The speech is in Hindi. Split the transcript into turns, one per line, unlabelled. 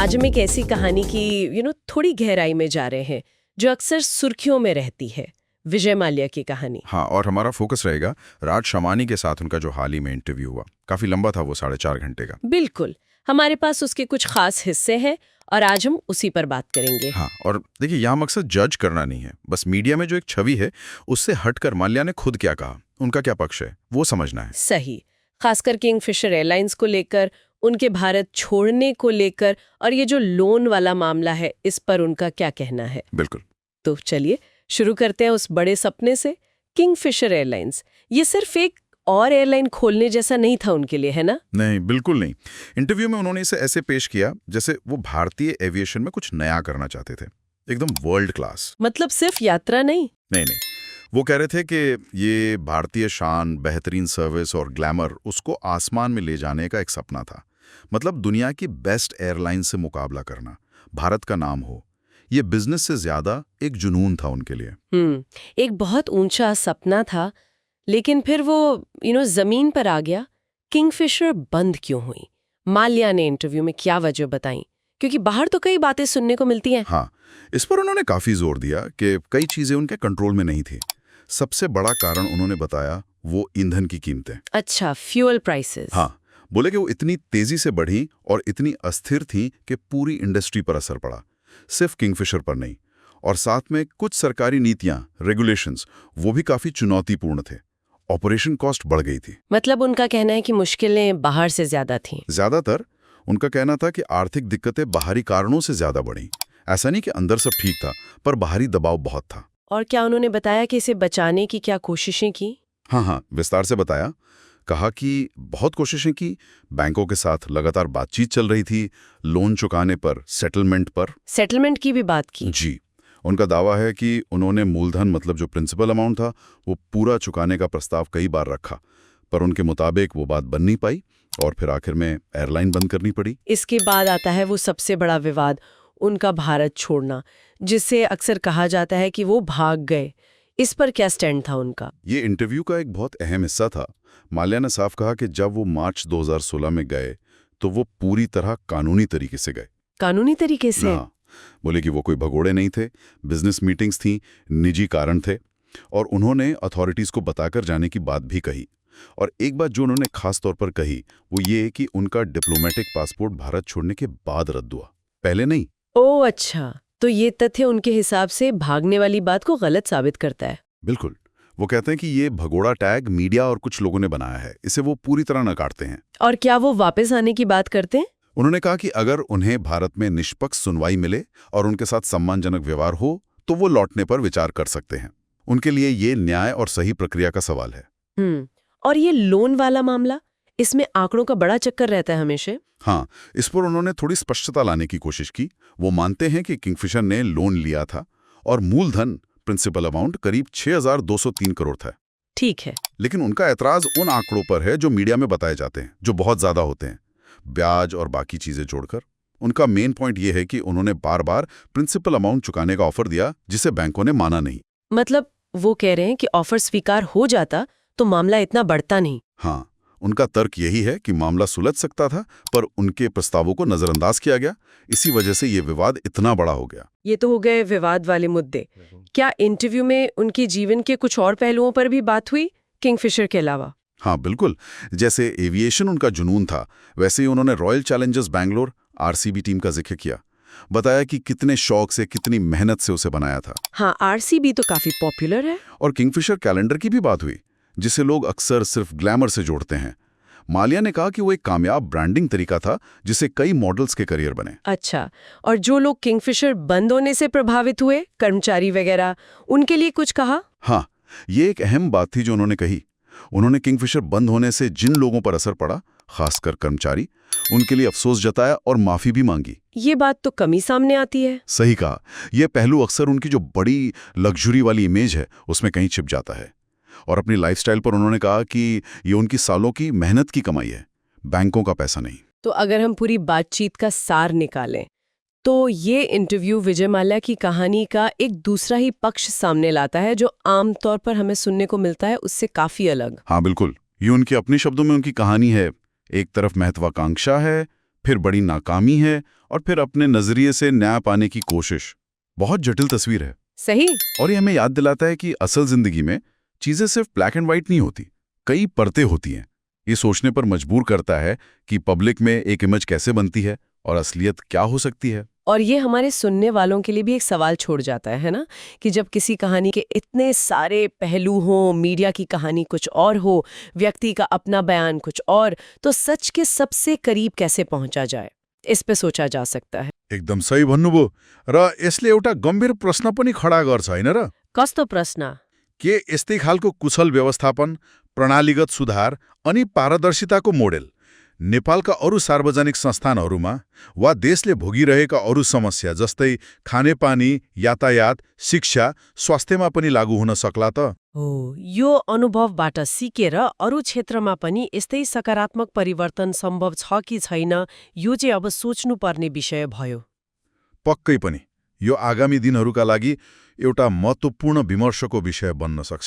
आज हम एक ऐसी कहानी की थोड़ी गहराई में जा रहे हैं जो अक्सर सुर्खियों में रहती है, विजय माल्या की कहानी।
हाँ, और हमारा फोकस रहेगा राज शमानी के साथ उनका जो हाल ही में इंटरव्यू हुआ। काफी लंबा था वो, 4.5 घंटे का।
बिल्कुल, हमारे पास उसके कुछ खास हिस्से हैं और आज हम उसी पर बात करेंगे।
हाँ, और देखिए यहाँ मकसद जज करना नहीं है, बस मीडिया में जो एक छवि है उससे हटकर माल्या ने खुद क्या कहा, उनका क्या पक्ष है, वो समझना है।
सही, खासकर किंगफिशर एयरलाइंस को लेकर, उनके भारत छोड़ने को लेकर और ये जो लोन वाला मामला है इस पर उनका क्या कहना है।
बिल्कुल।
तो चलिए शुरू करते हैं उस बड़े सपने से। किंगफिशर एयरलाइंस, ये सिर्फ एक और एयरलाइन खोलने जैसा नहीं था उनके लिए, है ना?
नहीं, बिल्कुल नहीं। इंटरव्यू में उन्होंने इसे ऐसे पेश किया जैसे वो भारतीय एविएशन में कुछ नया करना चाहते थे, एकदम वर्ल्ड क्लास।
मतलब सिर्फ यात्रा नहीं?
नहीं, वो कह रहे थे कि ये भारतीय शान, बेहतरीन सर्विस और ग्लैमर उसको आसमान में ले जाने का एक सपना था। मतलब दुनिया की बेस्ट एयरलाइन से मुकाबला करना, भारत का नाम हो, ये बिजनेस से ज्यादा एक जुनून था उनके लिए।
एक बहुत ऊंचा सपना था, लेकिन फिर वो जमीन पर आ गया। किंगफिशर बंद क्यों हुई? माल्या ने इंटरव्यू में क्या वजह बताई? क्योंकि बाहर तो कई बातें सुनने को मिलती हैं।
हाँ, इस पर उन्होंने काफी जोर दिया कि कई चीजें उनके कंट्रोल में नहीं थी। सबसे बड़ा कारण उन्होंने बताया वो ईंधन की कीमतें।
अच्छा, फ्यूल प्राइसेस।
हाँ, बोले कि वो इतनी तेजी से बढ़ी और इतनी अस्थिर थी कि पूरी इंडस्ट्री पर असर पड़ा, सिर्फ किंगफिशर पर नहीं। और साथ में कुछ सरकारी नीतियां, रेगुलेशंस, वो भी काफी चुनौतीपूर्ण थे। ऑपरेशन कॉस्ट बढ़ गई थी।
मतलब उनका कहना है कि मुश्किलें बाहर से ज्यादा थीं।
ज्यादातर उनका कहना था कि आर्थिक दिक्कतें बाहरी कारणों से ज्यादा बढ़ी। ऐसा नहीं कि अंदर सब ठीक था, पर बाहरी दबाव बहुत था।
और क्या उन्होंने बताया कि इसे बचाने की क्या कोशिशें की?
हाँ, विस्तार से बताया। कहा कि बहुत कोशिशें की, बैंकों के साथ लगातार बातचीत चल रही थी, लोन चुकाने पर, सेटलमेंट
की भी बात की?
जी। उनका दावा है कि उन्होंने मूलधन, मतलब जो प्रिंसिपल अमाउंट था, वो पूरा चुकाने का प्रस्ताव कई बार रखा, पर उनके मुताबिक वो बात बन नहीं पाई और फिर आखिर में एयरलाइन बंद करनी पड़ी।
इसके बाद आता है वो सबसे बड़ा विवाद, उनका भारत छोड़ना, जिससे अक्सर कहा जाता है कि वो भाग गए। इस पर क्या स्टैंड था उनका?
ये इंटरव्यू का एक बहुत अहम हिस्सा था। माल्या ने साफ कहा कि जब वो मार्च 2016 में गए तो वो पूरी तरह कानूनी तरीके से गए।
कानूनी तरीके से?
हाँ, बोले कि वो कोई भगोड़े नहीं थे, बिजनेस मीटिंग्स थी, निजी कारण थे, और उन्होंने अथॉरिटीज को बताकर जाने की बात भी कही। और एक बात जो उन्होंने खास तौर पर कही वो ये कि उनका डिप्लोमेटिक पासपोर्ट भारत छोड़ने के बाद रद्द हुआ, पहले नहीं।
ओह अच्छा, तो ये तथ्य उनके हिसाब से भागने वाली बात को गलत साबित करता है।
बिल्कुल। वो कहते हैं कि ये भगोड़ा टैग मीडिया और कुछ लोगों ने बनाया है, इसे वो पूरी तरह नकारते हैं।
और क्या वो वापस आने की बात करते हैं?
उन्होंने कहा कि अगर उन्हें भारत में निष्पक्ष सुनवाई मिले और उनके साथ सम्मानजनक व्यवहार हो तो वो लौटने पर विचार कर सकते हैं। उनके लिए ये न्याय और सही प्रक्रिया का सवाल है।
और ये लोन वाला मामला, इसमें आंकड़ों का बड़ा चक्कर रहता है हमेशा।
हाँ, इस पर उन्होंने थोड़ी स्पष्टता लाने की कोशिश की। वो मानते हैं कि किंगफिशर ने लोन लिया था और मूलधन, प्रिंसिपल अमाउंट, करीब 6,203 करोड़ था।
ठीक है,
लेकिन उनका एतराज उन आंकड़ों पर है जो मीडिया में बताए जाते हैं, जो बहुत ज्यादा होते हैं, ब्याज और बाकी चीजें जोड़कर। उनका मेन पॉइंट ये है कि उन्होंने बार बार प्रिंसिपल अमाउंट चुकाने का ऑफर दिया, जिसे बैंकों ने माना नहीं।
मतलब वो कह रहे हैं कि ऑफर स्वीकार हो जाता तो मामला इतना बढ़ता नहीं।
हाँ, उनका तर्क यही है कि मामला सुलझ सकता था, पर उनके प्रस्तावों को नजरअंदाज किया गया। इसी वजह से ये विवाद इतना बड़ा हो गया।
ये तो हो गए विवाद वाले मुद्दे। क्या इंटरव्यू में उनके जीवन के कुछ और पहलुओं पर भी बात हुई, किंगफिशर के अलावा?
हाँ, बिल्कुल। जैसे एविएशन उनका जुनून था, वैसे ही उन्होंने royal Challengers Bangalore, RCB team का जिक्र किया। बताया कि कितने शौक से, कितनी मेहनत से उसे बनाया था।
हाँ, आरसीबी तो काफी पॉपुलर है।
और किंगफिशर कैलेंडर की भी बात हुई, जिसे लोग अक्सर सिर्फ ग्लैमर से जोड़ते हैं। माल्या ने कहा कि वो एक कामयाब ब्रांडिंग तरीका था जिससे कई मॉडल्स के करियर बने।
अच्छा, और जो लोग किंगफिशर बंद होने से प्रभावित हुए, कर्मचारी वगैरह, उनके लिए कुछ कहा?
हाँ, ये एक अहम बात थी जो उन्होंने कही। उन्होंने किंगफिशर बंद होने से जिन लोगों पर असर पड़ा, खासकर कर्मचारी, उनके लिए अफसोस जताया और माफी भी मांगी।
ये बात तो कम ही सामने आती है।
सही कहा। यह पहलू अक्सर उनकी जो बड़ी लग्जरी वाली इमेज है उसमें कहीं छिप जाता है। और अपनी लाइफस्टाइल पर उन्होंने कहा कि ये उनकी सालों की मेहनत की कमाई है, बैंकों का पैसा नहीं।
तो अगर हम पूरी बातचीत का सार निकालें तो ये इंटरव्यू विजय माल्या की कहानी का एक दूसरा ही पक्ष सामने लाता है, जो आमतौर पर हमें सुनने को मिलता है उससे काफी अलग।
हाँ, बिल्कुल। ये उनके अपने शब्दों में उनकी कहानी है। एक तरफ महत्वाकांक्षा है फिर बड़ी नाकामी है और फिर अपने नजरिए से न्याय पाने की कोशिश। बहुत जटिल तस्वीर है।
सही।
और ये हमें याद दिलाता है कि असल जिंदगी में चीजें सिर्फ ब्लैक एंड व्हाइट नहीं होती, कई परतें होती हैं। ये सोचने पर मजबूर करता है कि पब्लिक में एक इमेज कैसे बनती है और असलियत क्या हो सकती है।
और ये हमारे सुनने वालों के लिए भी एक सवाल छोड़ जाता है ना, कि जब किसी कहानी के इतने सारे पहलू हों, मीडिया की कहानी कुछ और हो, व्यक्ति का अपना बयान कुछ और, तो सच के सबसे करीब कैसे पहुंचा जाए, इस पे सोचा जा सकता है।
एकदम सही भन्नुभयो। र यसले एउटा गम्भीर प्रश्न पनि खडा गर्छ हैन र?
कस्तो प्रश्न?
के यस्तै खालको कुशल व्यवस्थापन, प्रणालीगत सुधार अनि पारदर्शिताको मोडेल नेपालका अरू सार्वजनिक संस्थानहरूमा वा देशले भोगिरहेका अरू समस्या जस्तै खानेपानी, यातायात, शिक्षा, स्वास्थ्यमा पनि लागू हुन सक्ला त?
हो, यो अनुभवबाट सिकेर अरू क्षेत्रमा पनि यस्तै सकारात्मक परिवर्तन सम्भव छ कि छैन, यो चाहिँ अब सोच्नुपर्ने विषय भयो।
पक्कै पनि यो आगामी दिनहरूका लागि एउटा महत्त्वपूर्ण विमर्शको विषय बन्न सक्छ।